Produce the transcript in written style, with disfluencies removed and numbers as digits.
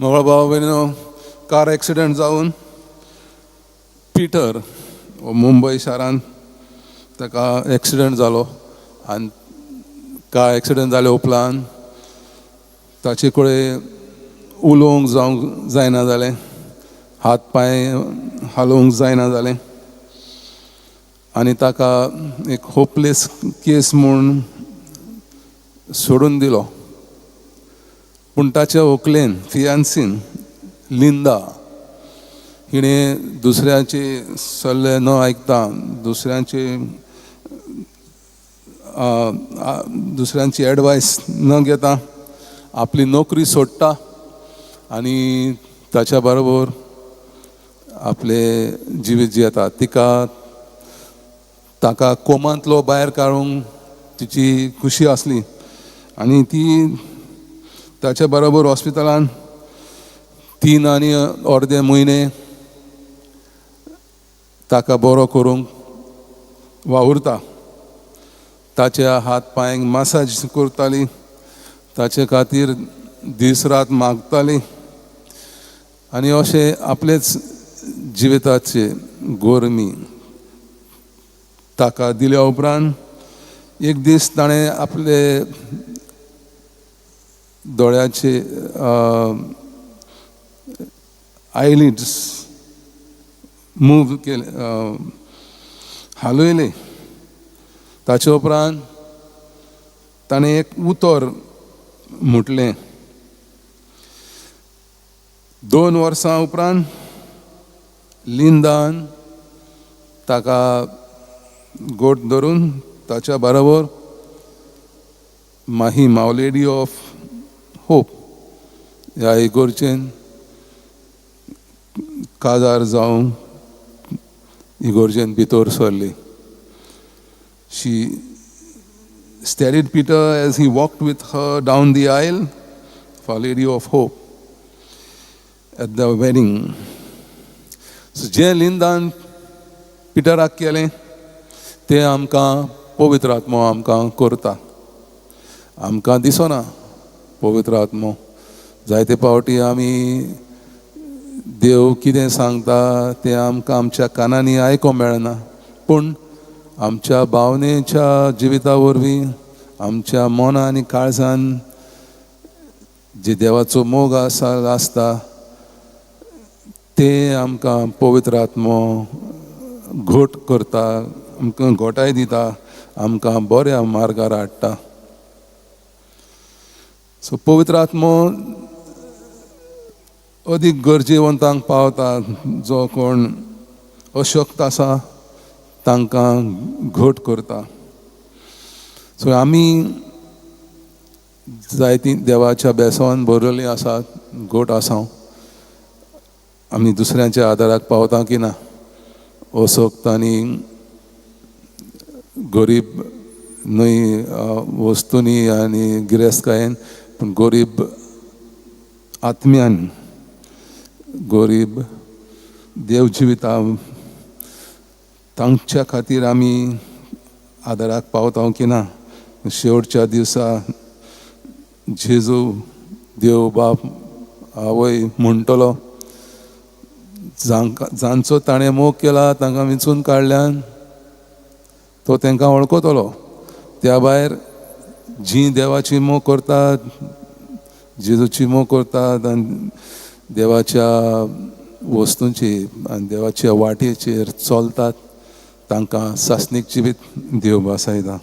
मोगळ भाव भयणीनो, car accident जावन पिटर मुंबय शारांत ताका एक्सिडेंट जालो आनी कार एक्सिडेंट जाल्या उपरांत ताचे कडेन उलोवंक जावंक जायना जालें, हात पांय हालोवंक जायना जालें आनी ताका एक होपलेस केस म्हूण सोडून दिलो. पूण ताच्या व्हंकलेन फियांसीन लिंदा हिणें दुसऱ्याचे सल्ले न आयकता दुसऱ्यांची एडवायस न घेता आपली नोकरी सोडटा आनी ताच्या बरोबर आपले जिवीत जियेता. ताका कोमांतलो भायर काडूंक तिची खुशी आसली आनी ती ताच्या बरोबर हॉस्पिटलांत 3 आनी अर्दे म्हयने ताका बरो करूंक वावुरता. ताच्या हात पांयांक मसाज करताली, ताचे खातीर दीस रात मागताली आनी अशें आपलेच जिविताचे गोरमी ताका दिल्या उपरांत एक दीस ताणें आपले दोळ्याचे आयलिड्स मूव केले, हालयले. ताचे उपरांत ताणें एक उतर म्हटलें. 2 वर्सां उपरांत लिंदान ताका गोट धरून ताच्या बरोबर माही माव लेडी ऑफ होप ह्या इगोर्जेन काजार जावं इगोर्जेन भितर सरली. शी steadied Peter as he walked with her down the aisle for Lady of Hope at the wedding. So जे लिंदान पिटराक केलें तें आमकां पवित्र आत्मो आमकां करता. आमकां दिसना पवित्र आत्मो. जायते फावटी आमी देव कितें सांगता तें आमकां आमच्या कानांनी आयकोंक मेळना, पूण आमच्या भावनेच्या जिविता वरवीं आमच्या मना आनी काळजान जे देवाचो मोग आसता तें आमकां पवित्र आत्मो घोट करता, आमकां घोटाय दिता, आमकां बऱ्या मार्गार हाडटा. सो पवित्र आत्मो अदीक गरजेवंतांक पावता. जो कोण अशक्त आसा तांकां घट करता. सो आमी जायतीं देवाच्या बेसांवान बरयल्लीं आसात, घट आसां. आमी दुसऱ्यांच्या आदाराक पावता की ना. अशक्त आनी गरीब न्हय वस्तूंनी आनी गिरेस्तकायेन, पूण गरीब आत्म्यान, गरीब देव जिविता तांच्या खातीर आमी आदाराक पावता की ना. शेवटच्या दिसा जेजू देव बाप आवय म्हणटलो, जांचो ताणें मोग केला तांकां वेंचून काडल्यान तो तांकां वळखतलो. त्या भायर जीं देवाची मोग करतात, जेजूची मोग करतात आनी देवाच्या वस्तूंची आनी देवाच्या वाटेचेर चलतात तांकां सासणीक जिवीत देव बासायता.